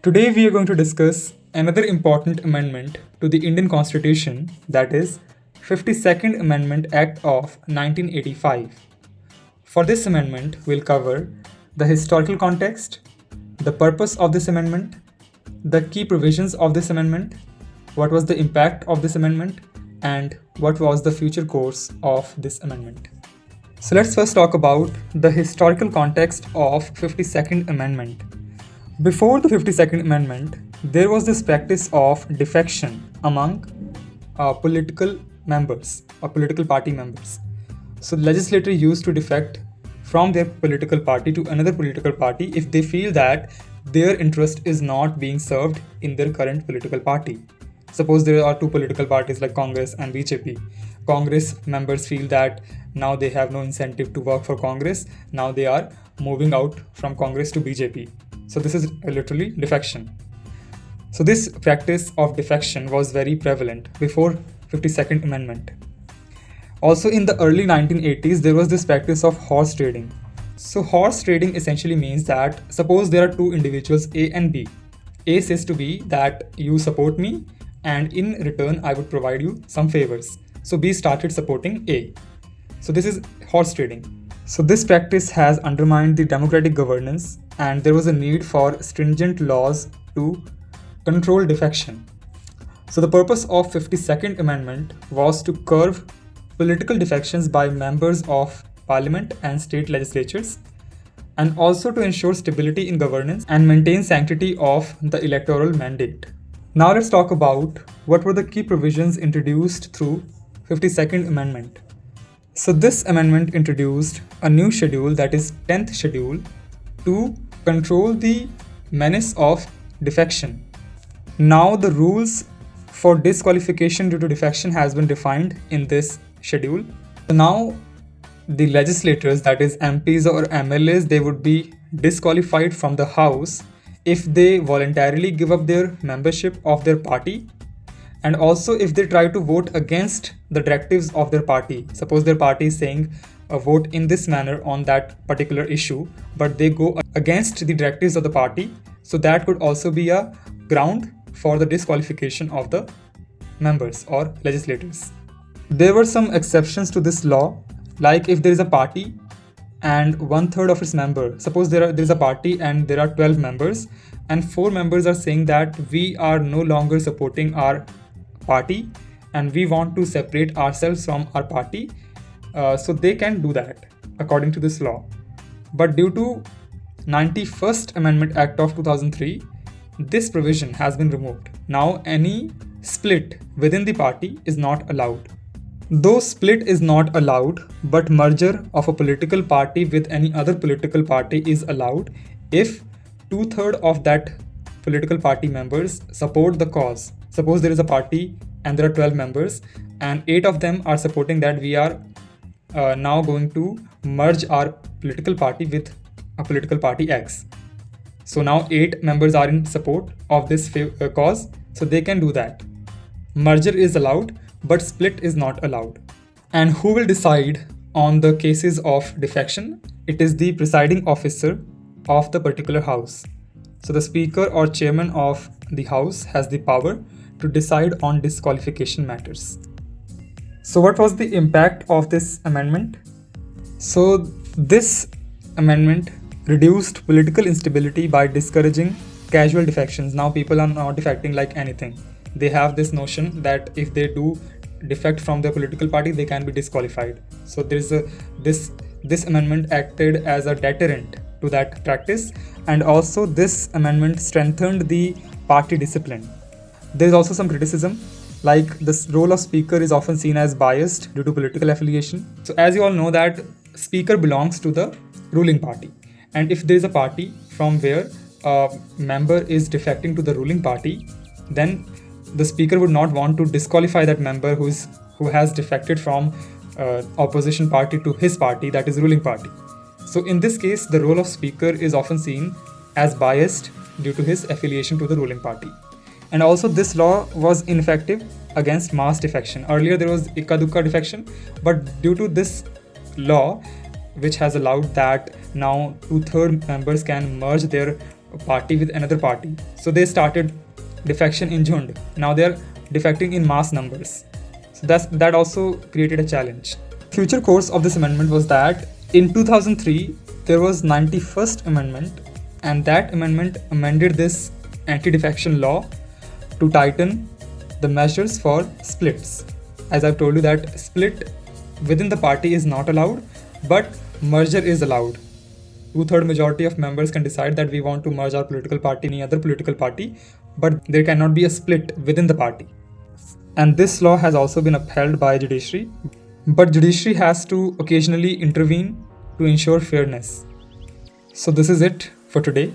Today we are going to discuss another important amendment to the Indian Constitution, that is 52nd Amendment Act of 1985. For this amendment, we'll cover the historical context, the purpose of this amendment, the key provisions of this amendment, what was the impact of this amendment, and what was the future course of this amendment. So let's first talk about the historical context of 52nd Amendment. Before the 52nd Amendment, there was this practice of defection among political members or political party members. So the legislator used to defect from their political party to another political party if they feel that their interest is not being served in their current political party. Suppose there are two political parties like Congress and BJP. Congress members feel that now they have no incentive to work for Congress. Now they are moving out from Congress to BJP. So this is literally defection. So this practice of defection was very prevalent before 52nd Amendment. Also in the early 1980s, there was this practice of horse trading. So horse trading essentially means that suppose there are two individuals A and B. A says to B that you support me and in return I would provide you some favors. So B started supporting A. So this is horse trading. So this practice has undermined the democratic governance and there was a need for stringent laws to control defection. So the purpose of 52nd Amendment was to curb political defections by members of parliament and state legislatures and also to ensure stability in governance and maintain sanctity of the electoral mandate. Now let's talk about what were the key provisions introduced through 52nd Amendment. So this amendment introduced a new schedule, that is 10th schedule, to control the menace of defection. Now the rules for disqualification due to defection has been defined in this schedule. So now the legislators, that is MPs or MLAs, they would be disqualified from the house if they voluntarily give up their membership of their party and also if they try to vote against the directives of their party. Suppose their party is saying vote in this manner on that particular issue, but they go against the directives of the party. So that could also be a ground for the disqualification of the members or legislators. There were some exceptions to this law, like if there is a party and 1/3 of its members, suppose there is a party and there are 12 members and 4 members are saying that we are no longer supporting our party and we want to separate ourselves from our party, so they can do that according to this law. But due to 91st Amendment Act of 2003, this provision has been removed. Now any split within the party is not allowed. Though split is not allowed, but merger of a political party with any other political party is allowed if 2/3 of that political party members support the cause. Suppose there is a party and there are 12 members and 8 of them are supporting that we are now going to merge our political party with a political party X. So now 8 members are in support of this cause, so they can do that. Merger is allowed, but split is not allowed. And who will decide on the cases of defection? It is the presiding officer of the particular house. So the speaker or chairman of the house has the power to decide on disqualification matters. So what was the impact of this amendment? So this amendment reduced political instability by discouraging casual defections. Now people are not defecting like anything. They have this notion that if they do defect from their political party, they can be disqualified. So this amendment acted as a deterrent to that practice, and also this amendment strengthened the party discipline. There is also some criticism, like the role of speaker is often seen as biased due to political affiliation. So as you all know that speaker belongs to the ruling party, and if there is a party from where a member is defecting to the ruling party, then the speaker would not want to disqualify that member who has defected from opposition party to his party, that is ruling party. So in this case, the role of speaker is often seen as biased due to his affiliation to the ruling party. And also this law was ineffective against mass defection. Earlier there was ikka dukka defection, but due to this law, which has allowed that now 2/3 members can merge their a party with another party. So they started defection in Jhund. Now they are defecting in mass numbers. So that also created a challenge. Future course of this amendment was that in 2003 there was 91st amendment, and that amendment amended this anti-defection law to tighten the measures for splits. As I've told you that split within the party is not allowed, but merger is allowed. 2/3 majority of members can decide that we want to merge our political party any other political party, but there cannot be a split within the party. And this law has also been upheld by judiciary, but judiciary has to occasionally intervene to ensure fairness. So this is it for today.